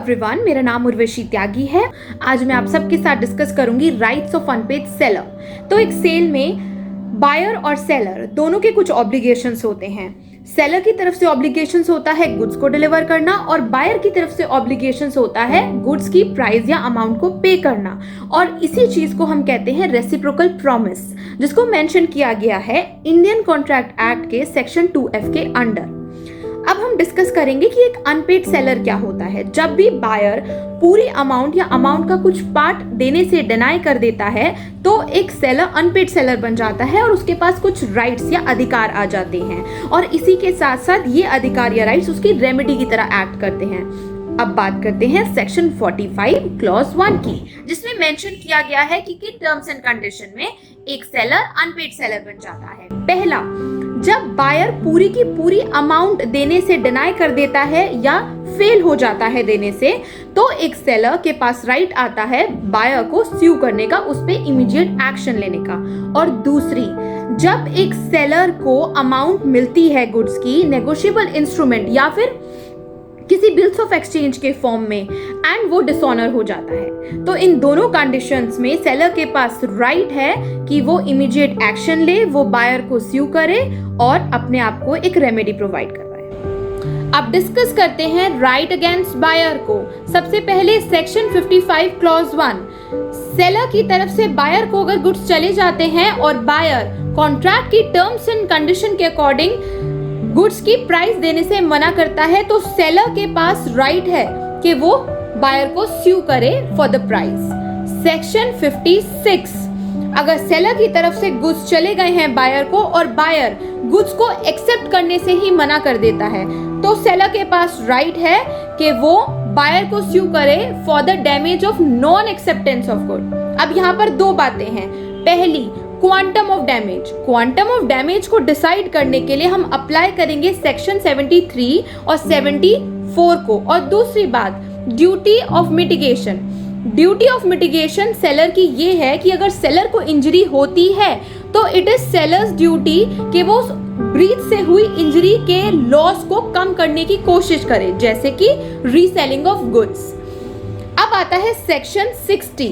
Everyone, मेरा नाम उर्वशी त्यागी है। आज मैं आप सबके साथ डिस्कस करूंगी राइट्स ऑफ अनपेड सेलर। तो एक सेल में बायर और सेलर दोनों के कुछ ऑब्लिगेशंस होते हैं। सेलर की तरफ से ऑब्लिगेशंस होता है गुड्स को डिलीवर करना और बायर की तरफ से ऑब्लिगेशंस होता है गुड्स की प्राइस या अमाउंट को पे करना। और इसी चीज को हम कहते हैं रेसिप्रोकल प्रॉमिस, जिसको मेंशन किया गया है इंडियन कॉन्ट्रैक्ट एक्ट के सेक्शन 2F के अंडर। अब हम डिस्कस करेंगे कि एक अनपेड सेलर क्या होता है। जब भी बायर पूरी अमाउंट या अमाउंट का कुछ पार्ट देने से डिनाई कर देता है तो एक सेलर अनपेड सेलर बन जाता है और उसके पास कुछ राइट्स या अधिकार आ जाते हैं और इसी के साथ साथ ये अधिकार या राइट्स उसकी रेमेडी की तरह एक्ट करते हैं। अब बात करते हैं सेक्शन 45 क्लॉज 1 की, जिसमें मेंशन किया गया है कि टर्म्स एंड कंडीशन में एक सेलर अनपेड सेलर बन जाता है। पहला, जब बायर पूरी की पूरी अमाउंट देने से डिनाई कर देता है या फेल हो जाता है देने से, तो एक सेलर के पास राइट आता है बायर को स्यू करने का, उस पे इमीडिएट एक्शन लेने का। और दूसरी, जब एक सेलर को अमाउंट मिलती है गुड्स की नेगोशिएबल इंस्ट्रूमेंट या फिर किसी बिल्स ऑफ एक्सचेंज के फॉर्म में एंड वो डिसऑनर हो जाता है, तो इन दोनों कंडीशंस में सेलर के पास राइट है कि वो इमीडिएट एक्शन ले, वो बायर को स्यू करे और अपने आप को एक रेमेडी प्रोवाइड करवाए। अब डिस्कस करते हैं राइट अगेंस्ट बायर को। सबसे पहले सेक्शन 55 क्लॉज 1, सेलर की तरफ से बायर को अगर गुड्स चले जाते हैं और बायर कॉन्ट्रैक्ट की टर्म्स एंड कंडीशन के अकॉर्डिंग गुड्स की प्राइस देने से मना करता है, तो सेलर के पास राइट है कि वो बायर को स्यू करे फॉर द प्राइस। सेक्शन 56, अगर सेलर की तरफ से गुड्स चले गए हैं बायर को और बायर गुड्स को एक्सेप्ट करने से ही मना कर देता है, तो सेलर के पास राइट है कि वो बायर को स्यू करे for the damage of non acceptance of good. अब यहाँ पर दो बातें हैं। पहली, quantum of damage. Quantum of damage को डिसाइड करने के लिए हम अप्लाई करेंगे सेक्शन 73 और 74 को। और दूसरी बात, duty of mitigation. Duty of mitigation seller की ये है कि अगर सेलर को इंजरी होती है तो इट इज सेलर्स ड्यूटी कि वो ब्रीच से हुई इंजरी के लॉस को कम करने की कोशिश करे, जैसे कि रीसेलिंग ऑफ गुड्स। अब आता है section 60,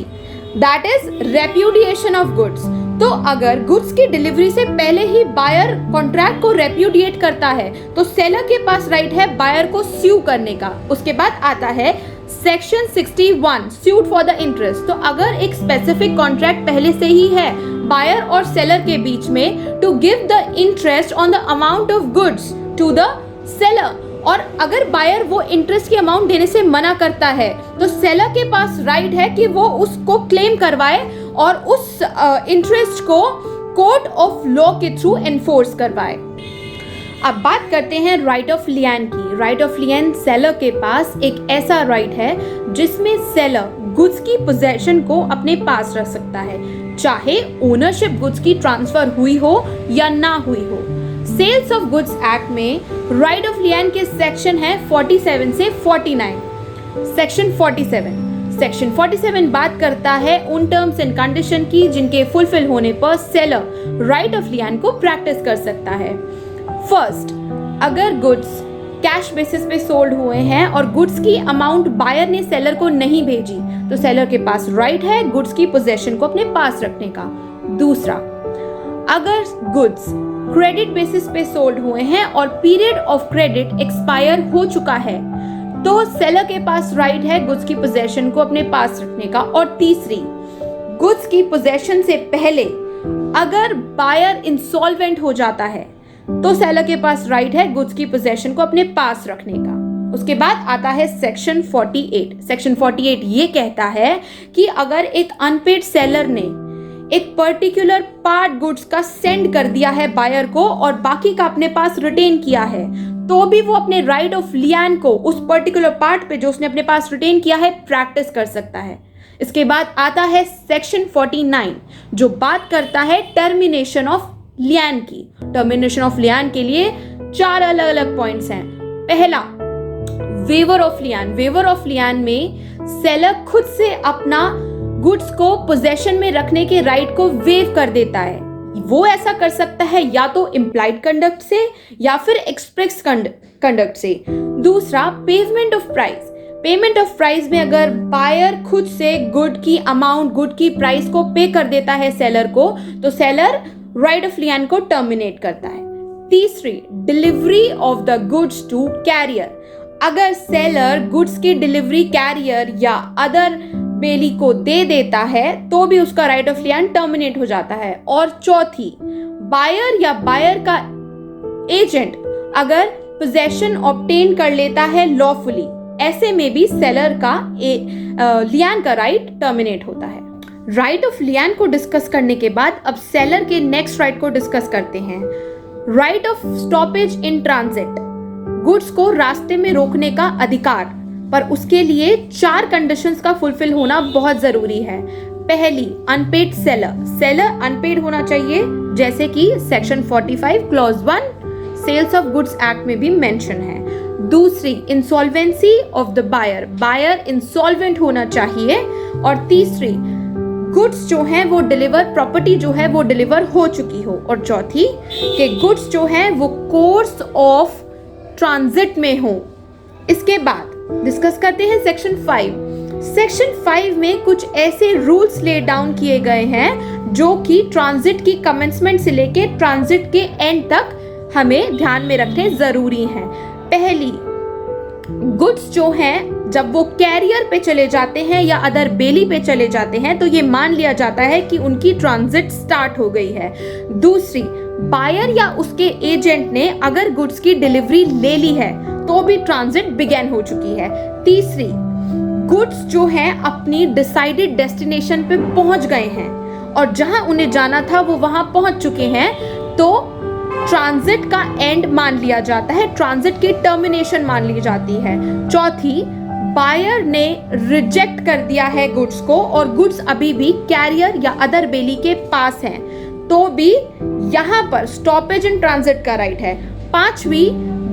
that is repudiation of goods. तो अगर गुड्स की डिलीवरी से पहले ही बायर कॉन्ट्रैक्ट को रेप्यूडिएट करता है तो सेलर के पास राइट है बायर को स्यू करने का। उसके बाद आता है section 61, suit for the interest. तो अगर एक स्पेसिफिक कॉन्ट्रैक्ट पहले से ही है बायर और सेलर के बीच में to give the interest on the amount of goods to the seller, और अगर बायर वो इंटरेस्ट की अमाउंट देने से मना करता है तो सेलर के पास राइट है कि वो उसको क्लेम करवाए और उस इंटरेस्ट को कोर्ट ऑफ लॉ के थ्रू एनफोर्स करवाए। अब बात करते हैं राइट ऑफ लियान की। राइट ऑफ लियान सेलर के पास एक ऐसा राइट है जिसमें सेलर गुड्स की पोजेशन को अपने पास रख सकता है, चाहे ओनरशिप गुड्स की ट्रांसफर हुई हो या ना हुई हो। सेल्स ऑफ गुड्स एक्ट में राइट ऑफ लियान के सेक्शन है 47 से 49। सेक्शन 47 बात करता है उन टर्म्स एंड कंडीशन की जिनके फुलफिल होने पर सेलर राइट ऑफ लियान को प्रैक्टिस कर सकता है। फर्स्ट, अगर गुड्स कैश बेसिस पे सोल्ड हुए हैं और गुड्स की अमाउंट बायर ने सेलर को नहीं भेजी तो सेलर के पास राइट है गुड्स की पोजेशन को अपने पास रखने का। दूसरा, अगर गुड्स क्रेडिट बेसिस पे सोल्ड हुए हैं और पीरियड ऑफ क्रेडिट एक्सपायर हो चुका है तो सेलर के पास राइट है गुड्स की पोजेशन को अपने पास रखने का। और तीसरी, गुड्स की पोजेशन से पहले अगर बायर इंसॉल्वेंट हो जाता है तो सेलर के पास राइट है गुड्स की पोजेशन को अपने पास रखने का। उसके बाद आता है सेक्शन 48। सेक्शन 48 ये कहता है कि अगर एक अनपेड सेलर ने एक पर्टिकुलर पार्ट गुड्स का सेंड कर दिया है बायर को और बाकी का अपने पास रिटेन किया है तो भी वो अपने राइट ऑफ लियान को उस पर्टिकुलर पार्ट पे जो उसने अपने पास रिटेन किया है प्रैक्टिस कर सकता है। इसके बाद आता है सेक्शन 49 जो बात करता है टर्मिनेशन ऑफ लियान की। टर्मिनेशन ऑफ लियान के लिए 4 अलग अलग पॉइंट्स हैं। पहला, waiver of lien. Waiver of lien में सेलर खुद से अपना गुड्स को पोजेशन में रखने के राइट को वेव कर देता है। वो ऐसा कर सकता है या तो इम्प्लाइड कंडक्ट से या फिर एक्सप्रेस कंडक्ट से। दूसरा, pavement of price. Payment of price में अगर बायर खुद से गुड की अमाउंट, गुड की प्राइस को पे कर देता है सेलर को, तो सेलर राइट ऑफ लियान को टर्मिनेट करता है। तीसरी, delivery of the goods to carrier. अगर सेलर गुड्स की डिलीवरी कैरियर या अदर बेली को दे देता है तो भी उसका राइट ऑफ लियान टर्मिनेट हो जाता है। और चौथी, बायर या बायर का एजेंट अगर पोजेशन ऑब्टेन कर लेता है लॉफुली, ऐसे में भी सेलर का लियान का राइट टर्मिनेट होता है। राइट ऑफ लियान को डिस्कस करने के बाद अब सेलर के नेक्स्ट राइट को डिस्कस करते हैं। Right of stoppage in transit, goods को रास्ते में रोकने का अधिकार, पर उसके लिए 4 कंडीशंस का फुलफिल होना बहुत जरूरी है। पहली, अनपेड सेलर, सेलर अनपेड होना चाहिए, जैसे कि section 45 clause 1 sales of goods act में भी मेंशन है। दूसरी, insolvency of the buyer, buyer insolvent होना चाहिए। और तीसरी, गुड्स जो है वो डिलीवर, प्रॉपर्टी जो है वो डिलीवर हो चुकी हो। और चौथी, कि गुड्स जो है वो कोर्स ऑफ ट्रांजिट में हो। इसके बाद डिस्कस करते हैं सेक्शन 5। सेक्शन 5 में कुछ ऐसे रूल्स ले डाउन किए गए हैं जो कि ट्रांजिट की कमेंसमेंट से लेके ट्रांजिट के एंड तक हमें ध्यान में रखने जरूरी हैं। पहली, गुड्स जो हैं जब वो कैरियर पे चले जाते हैं या अदर बेली पे चले जाते हैं तो ये मान लिया जाता है कि उनकी ट्रांजिट स्टार्ट हो गई है। दूसरी, बायर या उसके एजेंट ने अगर गुड्स की डिलीवरी ले ली है तो भी ट्रांजिट बिगेन हो चुकी है। तीसरी, गुड्स जो हैं अपनी डिसाइडेड डेस्टिनेशन पे पहुंच गए हैं और जहां उन्हें जाना था वो वहां पहुंच चुके हैं, तो ट्रांजिट का एंड मान लिया जाता है, ट्रांजिट की टर्मिनेशन मान ली जाती है। चौथी, बायर ने रिजेक्ट कर दिया है गुड्स को और गुड्स अभी भी कैरियर या अदर बेली के पास हैं, तो भी यहां पर स्टॉपेज इन ट्रांजिट का राइट है। पांचवी,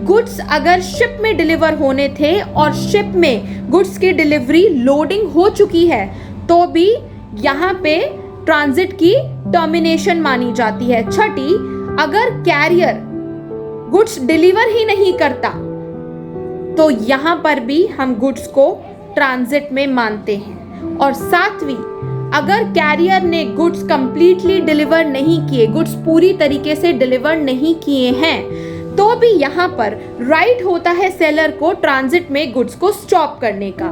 गुड्स अगर शिप में डिलीवर होने थे और शिप में गुड्स की डिलीवरी लोडिंग हो चुकी है तो भी यहां पे ट्रांजिट की टर्मिनेशन मानी जाती है। छठी, अगर कैरियर गुड्स डिलीवर ही नहीं करता तो यहां पर भी हम गुड्स को ट्रांजिट में मानते हैं। और सातवीं, अगर कैरियर ने गुड्स कंप्लीटली डिलीवर नहीं किए, गुड्स पूरी तरीके से डिलीवर नहीं किए हैं, तो भी यहां पर राइट होता है सेलर को ट्रांजिट में गुड्स को स्टॉप करने का।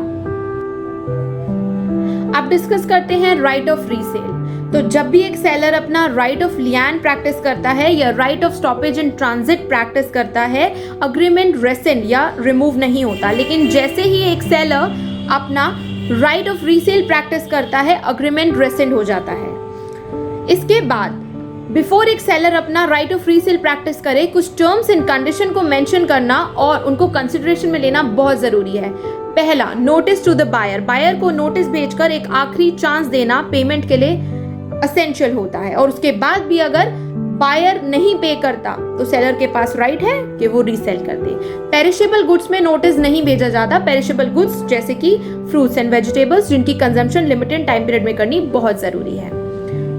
अब डिस्कस करते हैं राइट ऑफ रीसेल। तो जब भी एक सेलर अपना राइट ऑफ लियान प्रैक्टिस करता है या right of stoppage in transit practice करता है, अग्रीमेंट रेसेंड या रिमूव नहीं होता। लेकिन जैसे ही एक सेलर अपना राइट ऑफ रीसेल प्रैक्टिस करता है, अग्रीमेंट रेसेंड हो जाता है। इसके बाद बिफोर एक सेलर अपना राइट ऑफ रीसेल प्रैक्टिस करे, कुछ टर्म्स एंड कंडीशन को मेंशन करना और उनको कंसिडरेशन में लेना बहुत जरूरी है। पहला, notice to the buyer, buyer को नोटिस भेजकर एक आखिरी चांस देना पेमेंट के लिए एसेंशियल होता है। और उसके बाद भी अगर बायर नहीं पे करता तो सेलर के पास राइट है कि वो रीसेल कर दे। पेरिशेबल गुड्स में नोटिस नहीं भेजा जाता। पेरिशेबल गुड्स जैसे कि फ्रूट्स एंड वेजिटेबल्स जिनकी कंजम्पशन लिमिटेड टाइम पीरियड में करनी बहुत जरूरी है।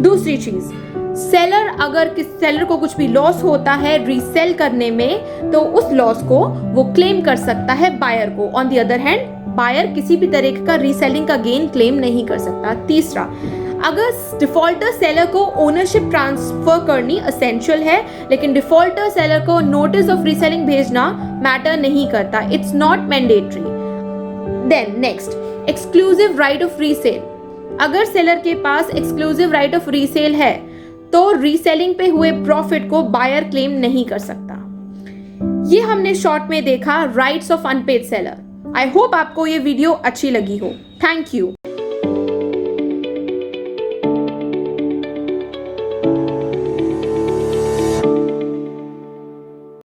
दूसरी चीज, सेलर को कुछ भी लॉस होता है रीसेल करने में तो उस लॉस को वो क्लेम कर सकता है बायर को। On the other hand, buyer किसी भी तरह का रीसेलिंग का गेन क्लेम नहीं कर सकता। तीसरा, अगर डिफॉल्टर सेलर को ओनरशिप ट्रांसफर करनी एसेंशियल है, लेकिन डिफॉल्टर सेलर को नोटिस ऑफ रीसेलिंग भेजना मैटर नहीं करता, it's not mandatory. Then next, exclusive right of resale. अगर सेलर के पास एक्सक्लूसिव राइट ऑफ रीसेल है तो रीसेलिंग पे हुए प्रॉफिट को बायर क्लेम नहीं कर सकता। ये हमने शॉर्ट में देखा rights of unpaired seller. I hope आपको ये वीडियो अच्छी लगी हो। Thank you.